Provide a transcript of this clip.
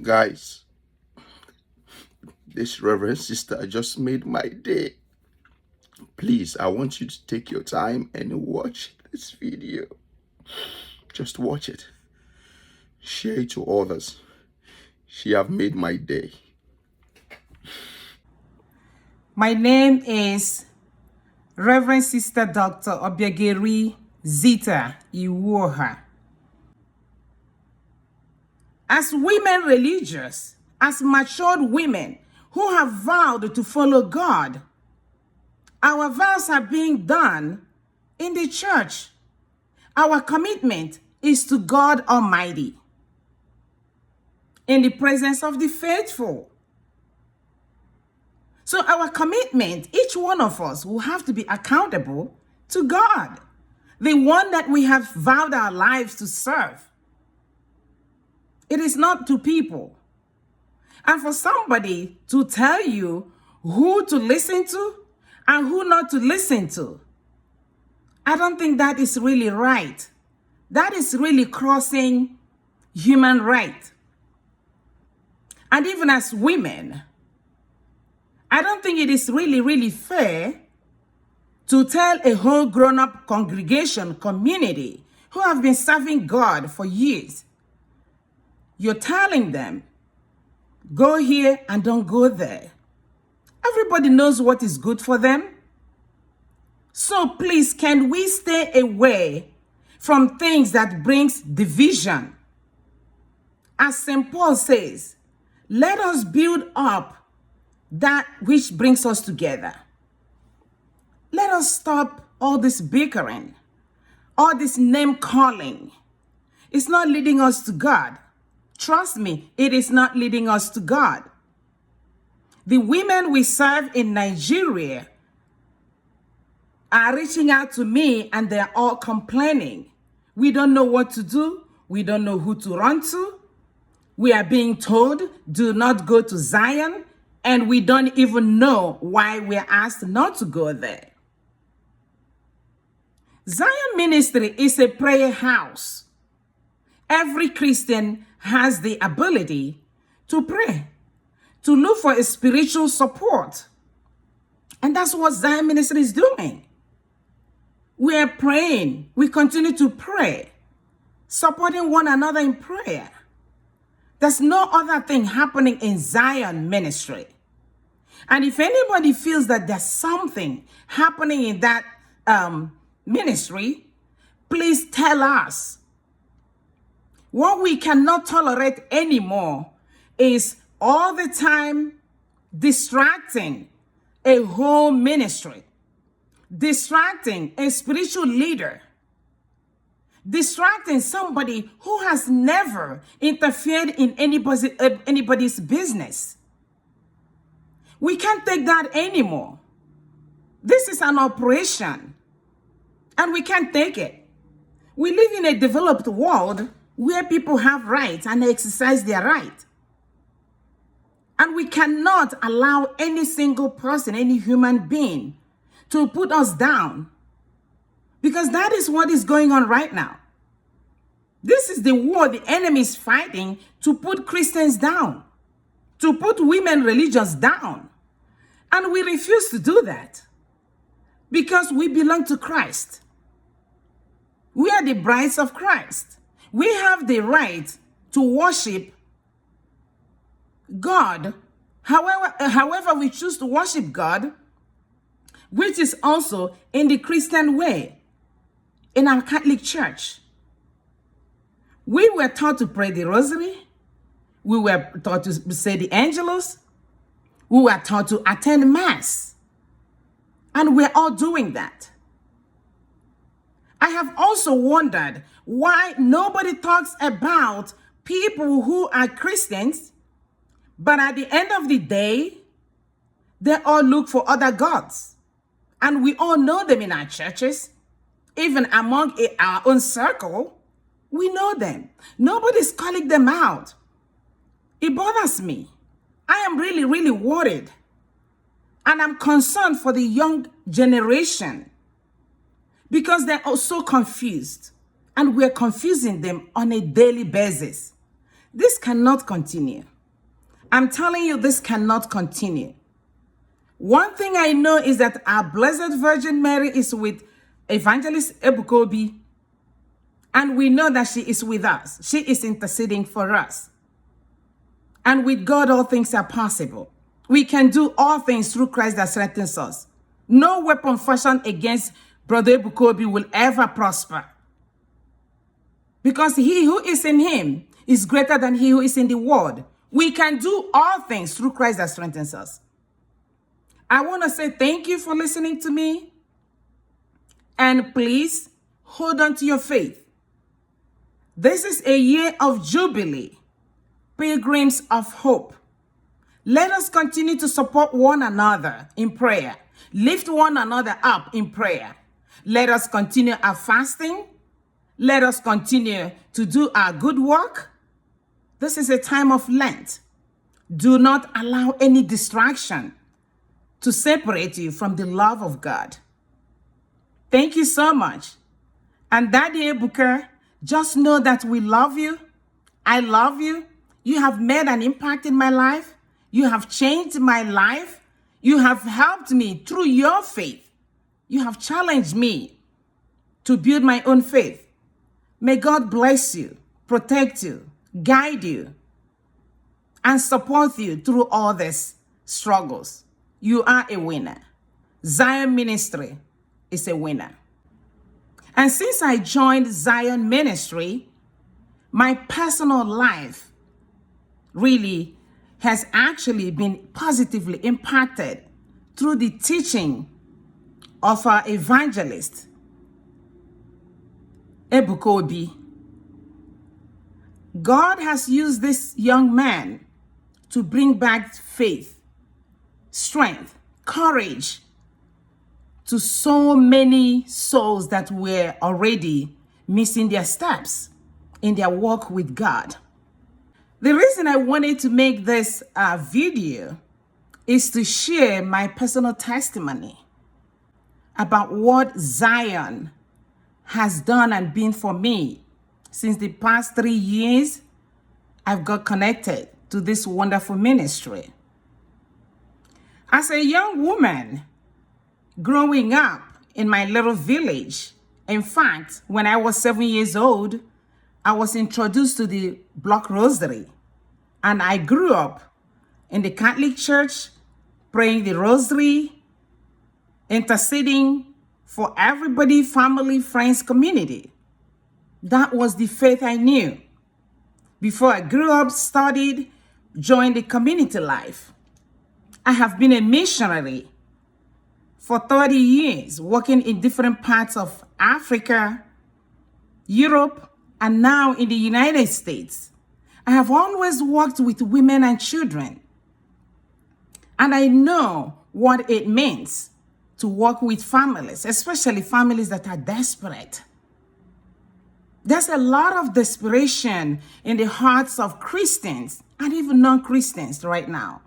Guys, this Reverend sister just made my day. Please, I want you to take your time and watch this video. Just watch it. Share it to others. She have made my day. My name is Reverend Sister Dr. Obiageri Zita Iwoha. As women religious, as matured women who have vowed to follow God, our vows are being done in the church. Our commitment is to God Almighty, in the presence of the faithful. So our commitment, each one of us will have to be accountable to God, the one that we have vowed our lives to serve. It is not to people. And for somebody to tell you who to listen to and who not to listen to, I don't think that is really right. That is really crossing human right. And even as women, I don't think it is really fair to tell a whole grown-up congregation, community, who have been serving God for years, you're telling them, go here and don't go there. Everybody knows what is good for them. So please, can we stay away from things that brings division? As St. Paul says, let us build up that which brings us together. Let us stop all this bickering, all this name calling. It's not leading us to God. Trust me, it is not leading us to God. The women we serve in Nigeria are reaching out to me and they're all complaining. We don't know what to do. We don't know who to run to. We are being told, do not go to Zion, and we don't even know why we're asked not to go there. Zion Ministry is a prayer house. Every Christian has the ability to pray, to look for a spiritual support. And that's what Zion Ministry is doing. We are praying. We continue to pray, supporting one another in prayer. There's no other thing happening in Zion Ministry. And if anybody feels that there's something happening in that ministry, please tell us. What we cannot tolerate anymore is all the time distracting a whole ministry, distracting a spiritual leader, distracting somebody who has never interfered in anybody's business. We can't take that anymore. This is an operation, and we can't take it. We live in a developed world where people have rights and they exercise their right. And we cannot allow any single person, any human being, to put us down, because that is what is going on right now. This is the war the enemy is fighting, to put Christians down, to put women religions down. And we refuse to do that because we belong to Christ. We are the brides of Christ. We have the right to worship God however we choose to worship God, which is also in the Christian way, in our Catholic Church. We were taught to pray the rosary. We were taught to say the Angelus. We were taught to attend Mass. And we're all doing that. I have also wondered why nobody talks about people who are Christians, but at the end of the day, they all look for other gods. And we all know them in our churches, even among our own circle. We know them. Nobody's calling them out. It bothers me. I am really worried. And I'm concerned for the young generation, because they're all so confused, and we're confusing them on a daily basis. This cannot continue. I'm telling you, this cannot continue. One thing I know is that our Blessed Virgin Mary is with Evangelist Ebukobi, and we know that she is with us. She is interceding for us. And with God, all things are possible. We can do all things through Christ that strengthens us. No weapon fashioned against Brother Ebukobi will ever prosper. Because he who is in him is greater than he who is in the world. We can do all things through Christ that strengthens us. I want to say thank you for listening to me. And please hold on to your faith. This is a year of jubilee, pilgrims of hope. Let us continue to support one another in prayer. Lift one another up in prayer. Let us continue our fasting. Let us continue to do our good work. This is a time of Lent. Do not allow any distraction to separate you from the love of God. Thank you so much. And Daddy Ebuka, just know that we love you. I love you. You have made an impact in my life. You have changed my life. You have helped me through your faith. You have challenged me to build my own faith. May God bless you, protect you, guide you, and support you through all these struggles. You are a winner. Zion Ministry is a winner. And since I joined Zion Ministry, my personal life really has actually been positively impacted through the teaching of our evangelist, Ebukobi. God has used this young man to bring back faith, strength, courage to so many souls that were already missing their steps in their walk with God. The reason I wanted to make this video is to share my personal testimony about what Zion has done and been for me. Since the past 3 years, I've got connected to this wonderful ministry. As a young woman growing up in my little village, in fact, when I was 7 years old, I was introduced to the block rosary. And I grew up in the Catholic Church, praying the rosary, interceding for everybody, family, friends, community. That was the faith I knew. Before I grew up, studied, joined the community life. I have been a missionary for 30 years, working in different parts of Africa, Europe, and now in the United States. I have always worked with women and children. And I know what it means to work with families, especially families that are desperate. There's a lot of desperation in the hearts of Christians and even non-Christians right now.